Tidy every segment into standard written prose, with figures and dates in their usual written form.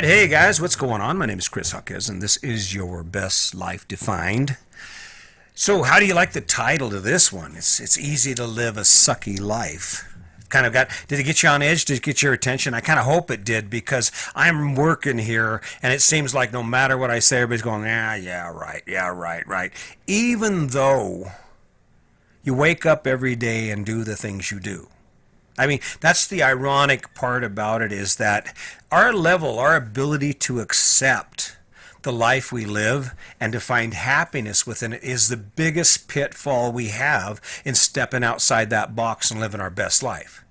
right, hey guys, what's going on? My name is Chris Huckes, and this is your best life defined. So, how do you like the title to this one? It's easy to live a sucky life. Kind of got, did it get you on edge? Did it get your attention? I kind of hope it did, because I'm working here and it seems like no matter what I say, everybody's going, yeah, right. Even though you wake up every day and do the things you do. I mean, that's the ironic part about it, is that our level, our ability to accept the life we live and to find happiness within it is the biggest pitfall we have in stepping outside that box and living our best life.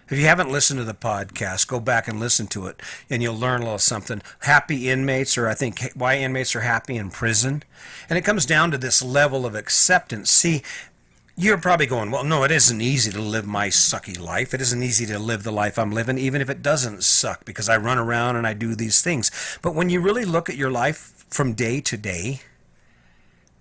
If you haven't listened to the podcast, go back and listen to it, and you'll learn a little something. Happy inmates, or I think why inmates are happy in prison. And it comes down to this level of acceptance. See, you're probably going, well, no, it isn't easy to live my sucky life. It isn't easy to live the life I'm living, even if it doesn't suck, because I run around and I do these things. But when you really look at your life from day to day,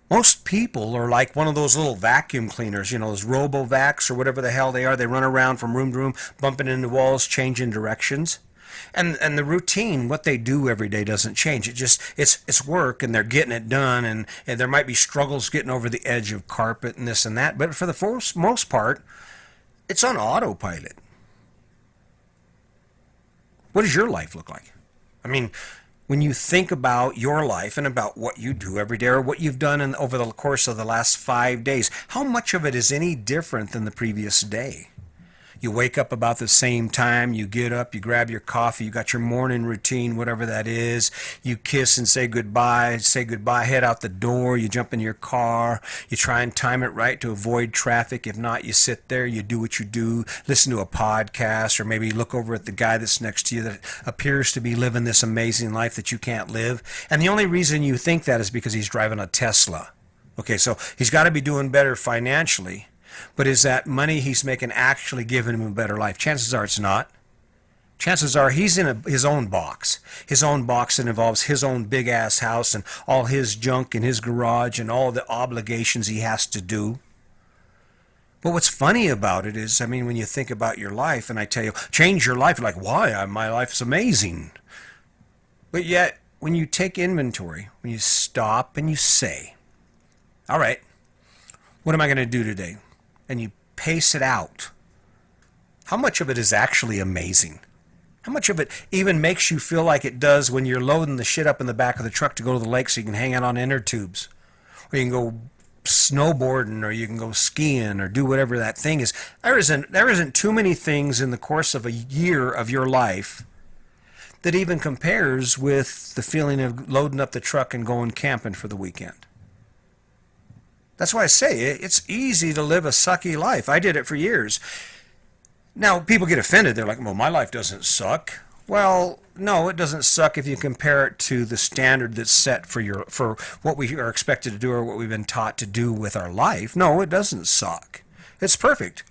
most people are like one of those little vacuum cleaners, those robo-vacs or whatever the hell they are. They run around from room to room, bumping into walls, changing directions. And the routine, what they do every day, doesn't change. It's work, and they're getting it done, and there might be struggles getting over the edge of carpet and this and that, but for the most part, it's on autopilot. What does your life look like? I mean, when you think about your life and about what you do every day, or what you've done over the course of the last 5 days, how much of it is any different than the previous day? You wake up about the same time, you get up, you grab your coffee, you got your morning routine, whatever that is. You kiss and say goodbye, head out the door, you jump in your car, you try and time it right to avoid traffic. If not, you sit there, you do what you do, listen to a podcast, or maybe look over at the guy that's next to you that appears to be living this amazing life that you can't live. And the only reason you think that is because he's driving a Tesla. Okay, so he's got to be doing better financially. But is that money he's making actually giving him a better life? Chances are it's not. Chances are he's in his own box. His own box that involves his own big-ass house and all his junk in his garage and all the obligations he has to do. But what's funny about it is, when you think about your life, and I tell you, change your life, you're like, why? My life's amazing. But yet, when you take inventory, when you stop and you say, all right, what am I going to do today? And you pace it out, how much of it is actually amazing? How much of it even makes you feel like it does when you're loading the shit up in the back of the truck to go to the lake so you can hang out on inner tubes? Or you can go snowboarding, or you can go skiing, or do whatever that thing is. There isn't too many things in the course of a year of your life that even compares with the feeling of loading up the truck and going camping for the weekend. That's why I say it's easy to live a sucky life. I did it for years. Now, people get offended. They're like, well, my life doesn't suck. Well, no, it doesn't suck if you compare it to the standard that's set for what we are expected to do, or what we've been taught to do with our life. No, it doesn't suck. It's perfect.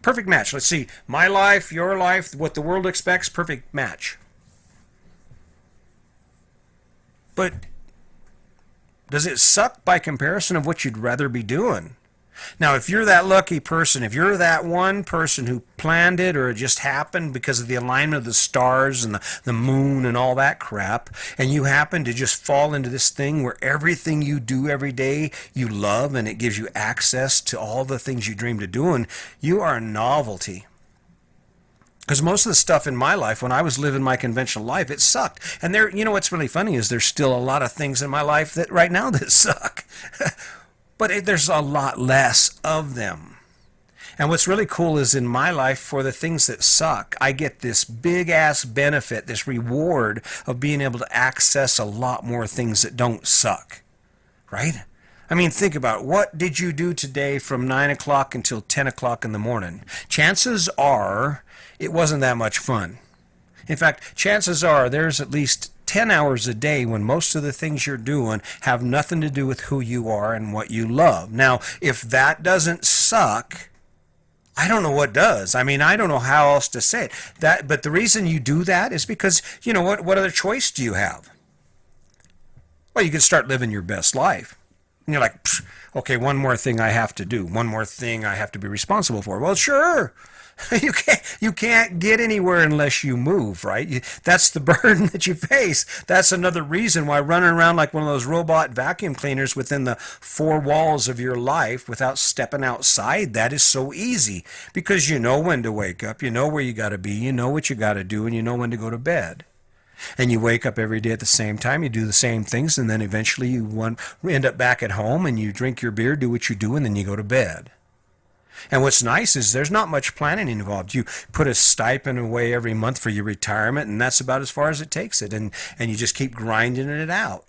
Perfect match. Let's see. My life, your life, what the world expects, perfect match. But does it suck by comparison of what you'd rather be doing? Now, if you're that lucky person, if you're that one person who planned it, or it just happened because of the alignment of the stars and the moon and all that crap, and you happen to just fall into this thing where everything you do every day you love, and it gives you access to all the things you dreamed of doing, you are a novelty. Because most of the stuff in my life, when I was living my conventional life, it sucked. And what's really funny is there's still a lot of things in my life that right now that suck. But there's a lot less of them. And what's really cool is in my life, for the things that suck, I get this big-ass benefit, this reward of being able to access a lot more things that don't suck. Right? Think about it. What did you do today from 9 o'clock until 10 o'clock in the morning? Chances are it wasn't that much fun. In fact, chances are there's at least 10 hours a day when most of the things you're doing have nothing to do with who you are and what you love. Now, if that doesn't suck, I don't know what does. I don't know how else to say it. But the reason you do that is because, what other choice do you have? Well, you can start living your best life. And you're like, okay, one more thing I have to do, one more thing I have to be responsible for. Well, sure. You can't get anywhere unless you move, right? That's the burden that you face. That's another reason why running around like one of those robot vacuum cleaners within the four walls of your life without stepping outside, that is so easy because you know when to wake up, you know where you got to be, you know what you got to do, and you know when to go to bed. And you wake up every day at the same time, you do the same things, and then eventually end up back at home and you drink your beer, do what you do, and then you go to bed. And what's nice is there's not much planning involved. You put a stipend away every month for your retirement, and that's about as far as it takes it. And you just keep grinding it out.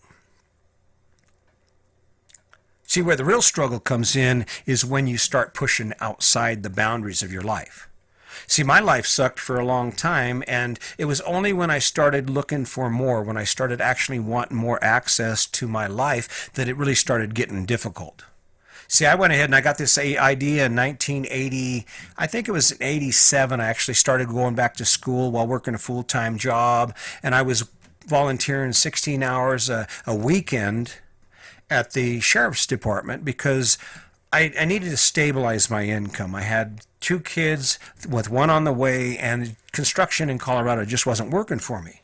See, where the real struggle comes in is when you start pushing outside the boundaries of your life. See, my life sucked for a long time, and it was only when I started looking for more, when I started actually wanting more access to my life, that it really started getting difficult. See, I went ahead and I got this idea in 1980. I think it was in 87. I actually started going back to school while working a full-time job, and I was volunteering 16 hours a weekend at the sheriff's department because I needed to stabilize my income. I had two kids with one on the way, and construction in Colorado just wasn't working for me.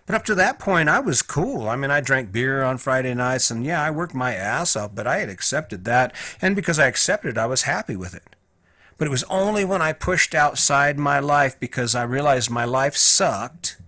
But up to that point, I was cool. I mean, I drank beer on Friday nights, and yeah, I worked my ass off, but I had accepted that. And because I accepted it, I was happy with it. But it was only when I pushed outside my life because I realized my life sucked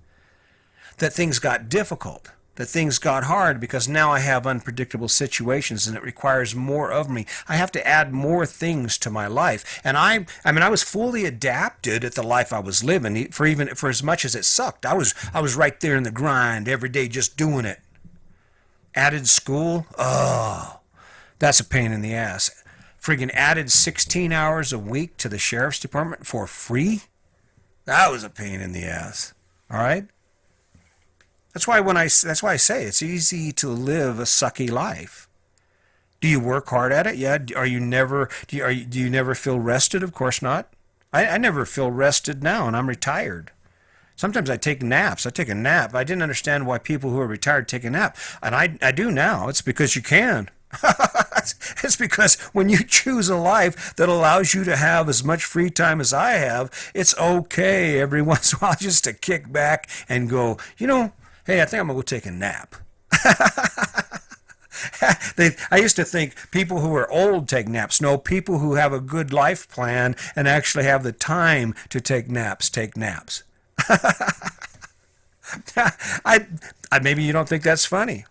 that things got difficult, that things got hard because now I have unpredictable situations and it requires more of me. I have to add more things to my life. And I was fully adapted at the life I was living for as much as it sucked. I was right there in the grind every day just doing it. Added school, oh, that's a pain in the ass. Friggin' added 16 hours a week to the sheriff's department for free? That was a pain in the ass. All right? That's why I say it's easy to live a sucky life. Do you work hard at it? Yeah. Do you never feel rested? Of course not. I never feel rested now, and I'm retired. Sometimes I take naps. I take a nap. I didn't understand why people who are retired take a nap, and I do now. It's because you can. It's because when you choose a life that allows you to have as much free time as I have, it's okay every once in a while just to kick back and go, hey, I think I'm going to go take a nap. I used to think people who are old take naps. No, people who have a good life plan and actually have the time to take naps take naps. Maybe you don't think that's funny.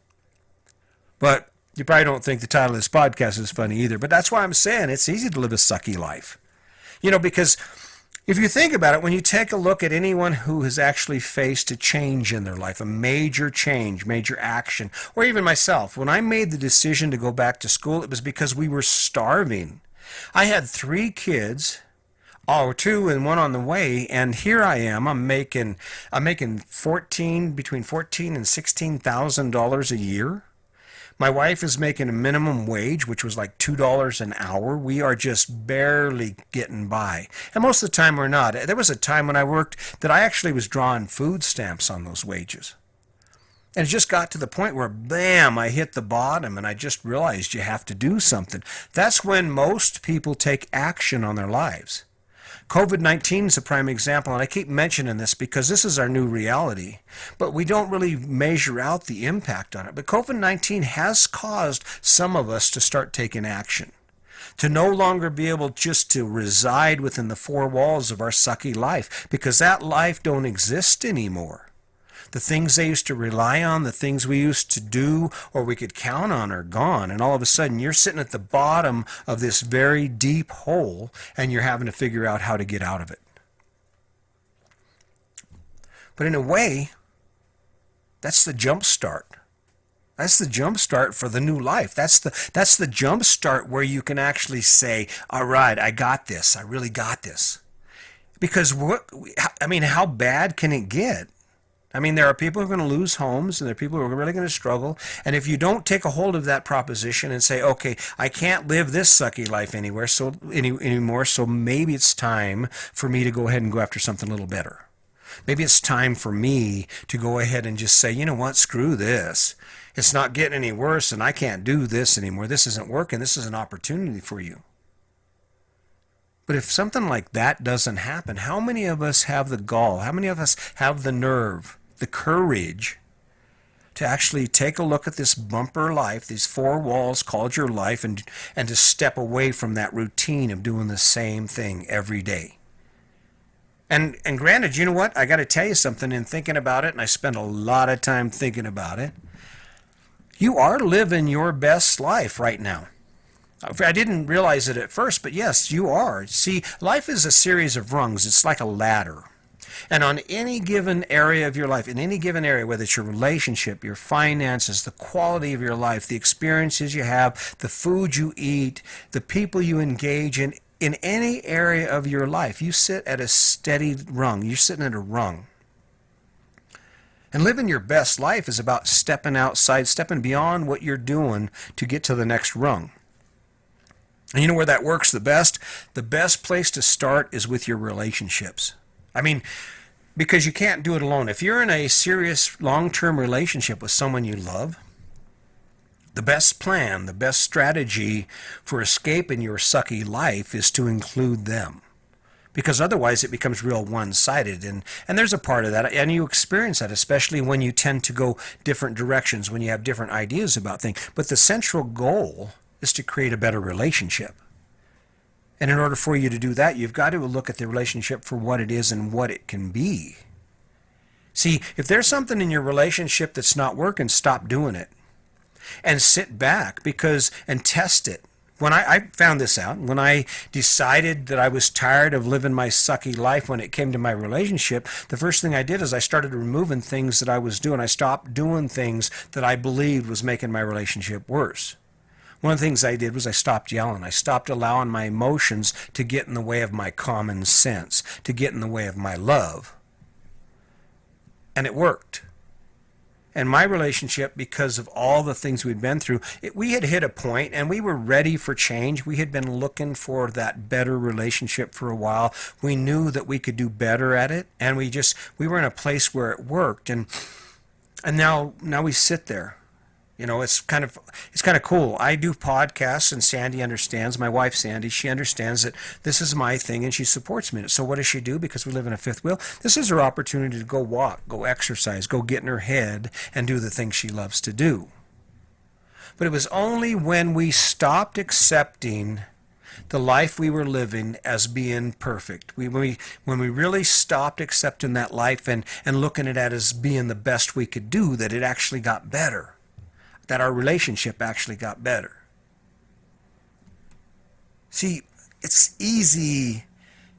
But you probably don't think the title of this podcast is funny either. But that's why I'm saying it's easy to live a sucky life. Because if you think about it, when you take a look at anyone who has actually faced a change in their life, a major change, major action, or even myself, when I made the decision to go back to school, it was because we were starving. I had 3 kids, two and one on the way, and here I am. I'm making between $14,000 and $16,000 a year. My wife is making a minimum wage, which was like $2 an hour. We are just barely getting by. And most of the time we're not. There was a time when I worked that I actually was drawing food stamps on those wages. And it just got to the point where, bam, I hit the bottom and I just realized you have to do something. That's when most people take action on their lives. COVID-19 is a prime example, and I keep mentioning this because this is our new reality, but we don't really measure out the impact on it. But COVID-19 has caused some of us to start taking action, to no longer be able just to reside within the 4 walls of our sucky life, because that life don't exist anymore. The things they used to rely on, the things we used to do or we could count on are gone. And all of a sudden you're sitting at the bottom of this very deep hole and you're having to figure out how to get out of it. But in a way, that's the jump start. That's the jump start for the new life. That's the jump start where you can actually say, all right, I got this. I really got this. Because how bad can it get? There are people who are going to lose homes, and there are people who are really going to struggle. And if you don't take a hold of that proposition and say, okay, I can't live this sucky life anymore, so maybe it's time for me to go ahead and go after something a little better. Maybe it's time for me to go ahead and just say, you know what, screw this. It's not getting any worse, and I can't do this anymore. This isn't working. This is an opportunity for you. But if something like that doesn't happen, how many of us have the gall? How many of us have the nerve, the courage to actually take a look at this bumper life, these four walls called your life, and to step away from that routine of doing the same thing every day? And granted, you know what? I got to tell you something in thinking about it, and I spent a lot of time thinking about it. You are living your best life right now. I didn't realize it at first, but yes, you are. See, life is a series of rungs. It's like a ladder. And on any given area of your life, in any given area, whether it's your relationship, your finances, the quality of your life, the experiences you have, the food you eat, the people you engage in any area of your life, you sit at a steady rung. You're sitting at a rung. And living your best life is about stepping outside, stepping beyond what you're doing to get to the next rung. And you know where that works the best? The best place to start is with your relationships. I mean, because you can't do it alone. If you're in a serious long-term relationship with someone you love, the best plan, the best strategy for escaping your sucky life is to include them. Because otherwise it becomes real one-sided. And there's a part of that, and you experience that, especially when you tend to go different directions, when you have different ideas about things. But the central goal is to create a better relationship. And in order for you to do that, you've got to look at the relationship for what it is and what it can be. See, if there's something in your relationship that's not working, stop doing it. And sit back and test it. When I found this out, when I decided that I was tired of living my sucky life when it came to my relationship, the first thing I did is I started removing things that I was doing. I stopped doing things that I believed was making my relationship worse. One of the things I did was I stopped yelling. I stopped allowing my emotions to get in the way of my common sense, to get in the way of my love. And it worked. And my relationship, because of all the things we'd been through, we had hit a point and we were ready for change. We had been looking for that better relationship for a while. We knew that we could do better at it, and we were in a place where it worked. And now we sit there. You know, it's kind of cool. I do podcasts, and Sandy understands. My wife, Sandy, she understands that this is my thing, and she supports me in it. So what does she do? Because we live in a fifth wheel, this is her opportunity to go walk, go exercise, go get in her head, and do the things she loves to do. But it was only when we stopped accepting the life we were living as being perfect, when we really stopped accepting that life and looking at it as being the best we could do, that it actually got better. That our relationship actually got better. See, it's easy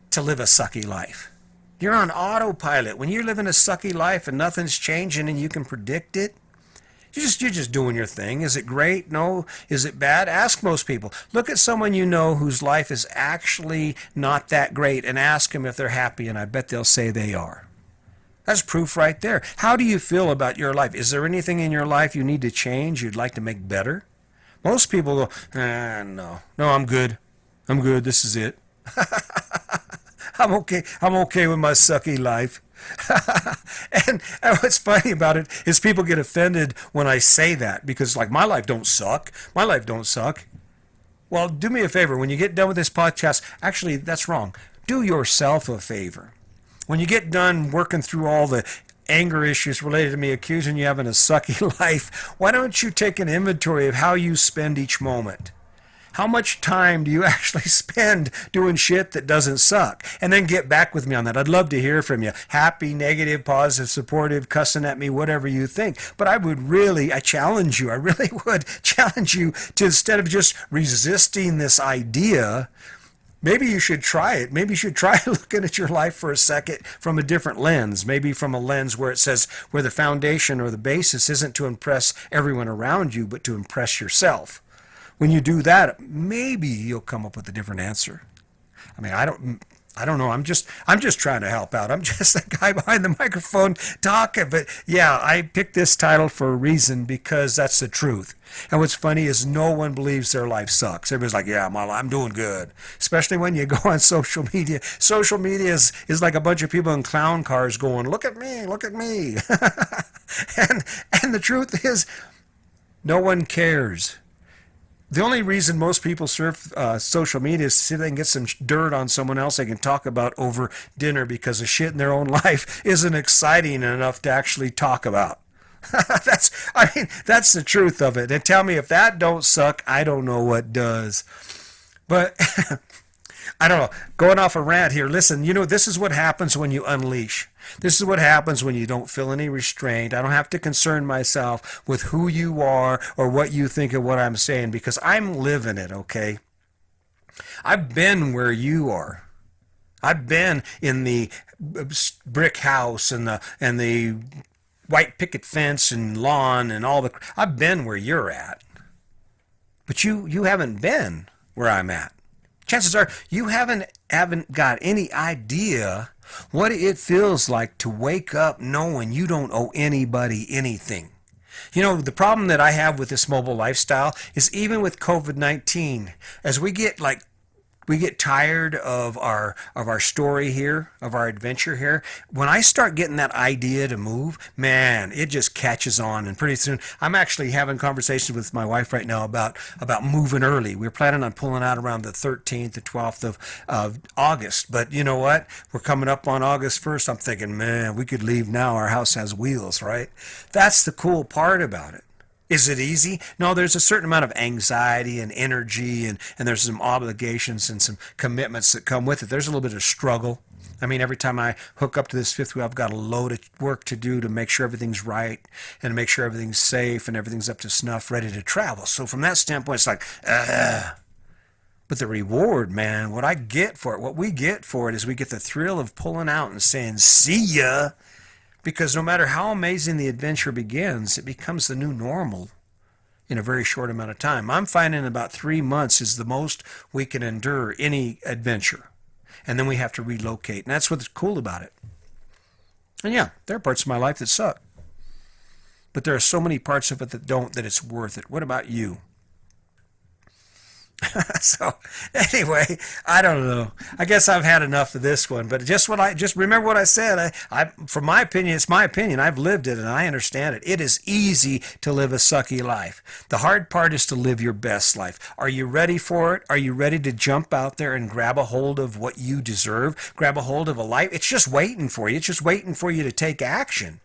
to live a sucky life. You're on autopilot. When you're living a sucky life and nothing's changing and you can predict it, you're just doing your thing. Is it great? No. Is it bad? Ask most people. Look at someone you know whose life is actually not that great and ask them if they're happy, and I bet they'll say they are. That's proof right there. How do you feel about your life? Is there anything in your life you need to change, you'd like to make better? Most people go, no, I'm good. I'm good. This is it. I'm okay. I'm okay with my sucky life. And what's funny about it is people get offended when I say that, because like, my life don't suck. My life don't suck. Well, do me a favor. When you get done with this podcast, actually, that's wrong. Do yourself a favor. When you get done working through all the anger issues related to me accusing you of having a sucky life, why don't you take an inventory of how you spend each moment? How much time do you actually spend doing shit that doesn't suck? And then get back with me on that. I'd love to hear from you. Happy, negative, positive, supportive, cussing at me, whatever you think. But I challenge you. I really would challenge you to, instead of just resisting this idea, maybe you should try it. Maybe you should try looking at your life for a second from a different lens. Maybe from a lens where it says, where the foundation or the basis isn't to impress everyone around you, but to impress yourself. When you do that, maybe you'll come up with a different answer. I mean, I don't know. I'm just trying to help out. I'm just a guy behind the microphone talking. But yeah, I picked this title for a reason, because that's the truth. And what's funny is no one believes their life sucks. Everybody's like, yeah, I'm doing good. Especially when you go on social media. Social media is like a bunch of people in clown cars going, look at me, look at me. And the truth is, No one cares. The only reason most people surf social media is to see if they can get some dirt on someone else they can talk about over dinner because the shit in their own life isn't exciting enough to actually talk about. That's the truth of it. And tell me if that don't suck, I don't know what does. But I don't know. Going off a rant here. Listen, this is what happens when you unleash. This is what happens when you don't feel any restraint. I don't have to concern myself with who you are or what you think of what I'm saying because I'm living it, okay? I've been where you are. I've been in the brick house and the white picket fence and lawn and all the. I've been where you're at, but you haven't been where I'm at. Chances are you haven't got any idea what it feels like to wake up knowing you don't owe anybody anything. The problem that I have with this mobile lifestyle is even with COVID-19, as we get tired of our story here, of our adventure here. When I start getting that idea to move, man, it just catches on. And pretty soon, I'm actually having conversations with my wife right now about moving early. We're planning on pulling out around the 13th, the 12th of August. But you know what? We're coming up on August 1st. I'm thinking, man, we could leave now. Our house has wheels, right? That's the cool part about it. Is it easy? No, there's a certain amount of anxiety and energy, and there's some obligations and some commitments that come with it. There's a little bit of struggle. I mean, every time I hook up to this fifth wheel, I've got a load of work to do to make sure everything's right and make sure everything's safe and everything's up to snuff, ready to travel. So from that standpoint, it's like, but the reward, man, what I get for it, what we get for it is we get the thrill of pulling out and saying, see ya. Because no matter how amazing the adventure begins, it becomes the new normal in a very short amount of time. I'm finding about 3 months is the most we can endure any adventure. And then we have to relocate. And that's what's cool about it. And yeah, there are parts of my life that suck. But there are so many parts of it that don't, that it's worth it. What about you? So anyway, I don't know. I guess I've had enough of this one. But just remember what I said. From my opinion, it's my opinion. I've lived it and I understand it. It is easy to live a sucky life. The hard part is to live your best life. Are you ready for it? Are you ready to jump out there and grab a hold of what you deserve? Grab a hold of a life. It's just waiting for you. It's just waiting for you to take action.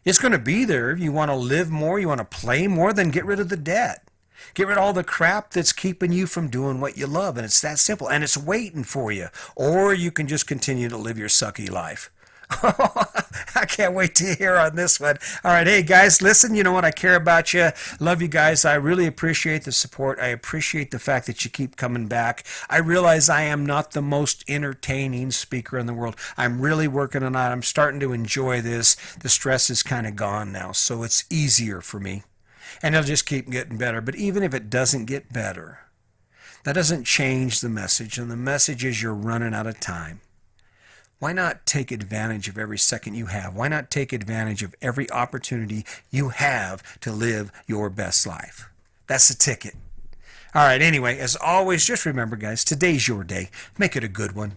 It's going to be there. If you want to live more, you want to play more, then get rid of the debt. Get rid of all the crap that's keeping you from doing what you love. And it's that simple. And it's waiting for you. Or you can just continue to live your sucky life. I can't wait to hear on this one. All right. Hey, guys, listen, you know what? I care about you. Love you guys. I really appreciate the support. I appreciate the fact that you keep coming back. I realize I am not the most entertaining speaker in the world. I'm really working on it. I'm starting to enjoy this. The stress is kind of gone now. So it's easier for me. And it'll just keep getting better. But even if it doesn't get better, that doesn't change the message. And the message is you're running out of time. Why not take advantage of every second you have? Why not take advantage of every opportunity you have to live your best life? That's the ticket. All right, anyway, as always, just remember, guys, today's your day. Make it a good one.